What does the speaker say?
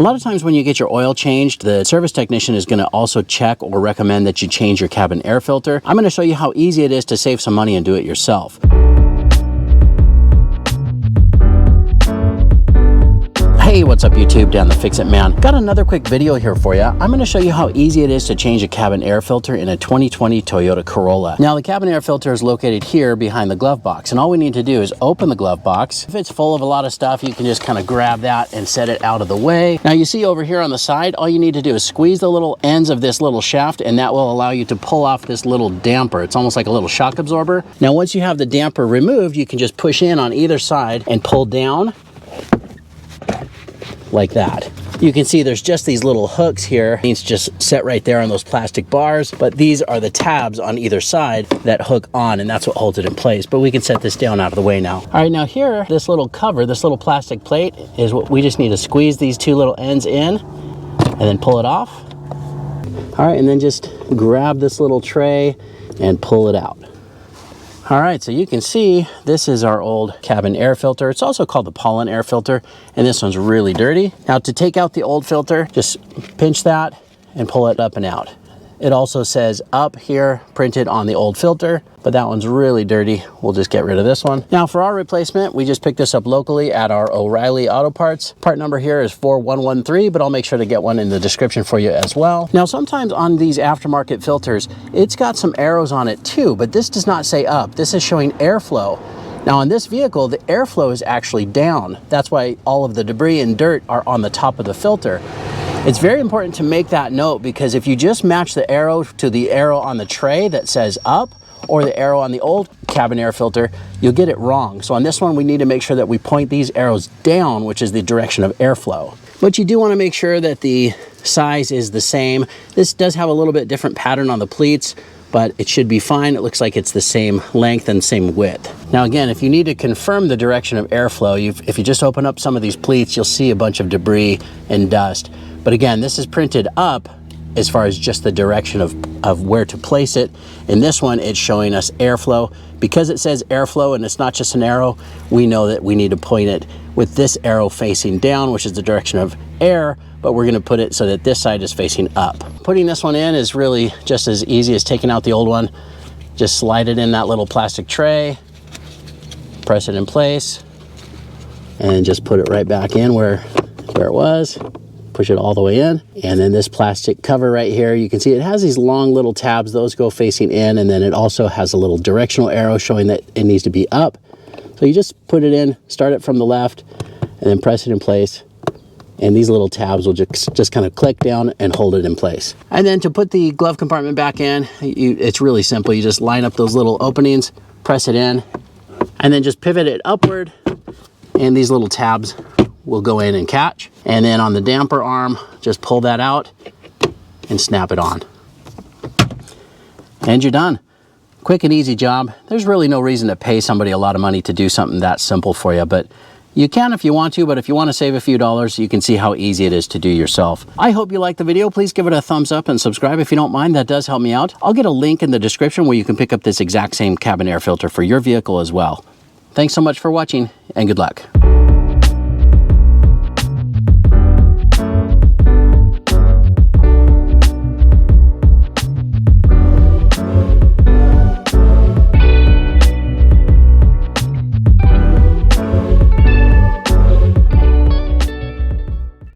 A lot of times when you get your oil changed, the service technician is going to also check or recommend that you change your cabin air filter. I'm going to show you how easy it is to save some money and do it yourself. Hey, what's up YouTube? Dan the Fix It Man. Got another quick video here for you. I'm going to show you how easy it is to change a cabin air filter in a 2020 Toyota Corolla. Now the cabin air filter is located here behind the glove box, and all we need to do is open the glove box. If it's full of a lot of stuff, you can just kind of grab that and set it out of the way. Now you see over here on the side, all you need to do is squeeze the little ends of this little shaft, and that will allow you to pull off this little damper. It's almost like a little shock absorber. Now once you have the damper removed, you can just push in on either side and pull down like that. You can see there's just these little hooks here. It's just set right there on those plastic bars, but these are the tabs on either side that hook on, and that's what holds it in place. But we can set this down out of the way now. All right, now here, this little cover, this little plastic plate is what we just need to squeeze these two little ends in and then pull it off. All right, and then just grab this little tray and pull it out. All right, so you can see this is our old cabin air filter. It's also called the pollen air filter, and this one's really dirty. Now to take out the old filter, just pinch that and pull it up and out. It also says up here printed on the old filter, but that one's really dirty. We'll just get rid of this one. Now for our replacement, we just picked this up locally at our O'Reilly Auto Parts. Part number here is 4113, but I'll make sure to get one in the description for you as well. Now sometimes on these aftermarket filters, it's got some arrows on it too, but this does not say up. This is showing airflow. Now on this vehicle, the airflow is actually down. That's why all of the debris and dirt are on the top of the filter. It's very important to make that note, because if you just match the arrow to the arrow on the tray that says up, or the arrow on the old cabin air filter, you'll get it wrong. So on this one, we need to make sure that we point these arrows down, which is the direction of airflow. But you do want to make sure that the size is the same. This does have a little bit different pattern on the pleats, but it should be fine. It looks like it's the same length and same width. Now again, if you need to confirm the direction of airflow, if you just open up some of these pleats, you'll see a bunch of debris and dust. But again, this is printed up as far as just the direction of where to place it. In this one, it's showing us airflow. Because it says airflow and it's not just an arrow, we know that we need to point it with this arrow facing down, which is the direction of air, but we're gonna put it so that this side is facing up. Putting this one in is really just as easy as taking out the old one. Just slide it in that little plastic tray, press it in place, and just put it right back in where it was. Push it all the way in, and then this plastic cover right here, you can see it has these long little tabs. Those go facing in, and then it also has a little directional arrow showing that it needs to be up. So you just put it in, start it from the left, and then press it in place, and these little tabs will just kind of click down and hold it in place. And then to put the glove compartment back in, it's really simple. You just line up those little openings, press it in, and then just pivot it upward, and these little tabs will go in and catch. And then on the damper arm, just pull that out and snap it on. And you're done. Quick and easy job. There's really no reason to pay somebody a lot of money to do something that simple for you, but you can if you want to, but if you want to save a few dollars, you can see how easy it is to do yourself. I hope you liked the video. Please give it a thumbs up and subscribe if you don't mind. That does help me out. I'll get a link in the description where you can pick up this exact same cabin air filter for your vehicle as well. Thanks so much for watching, and good luck.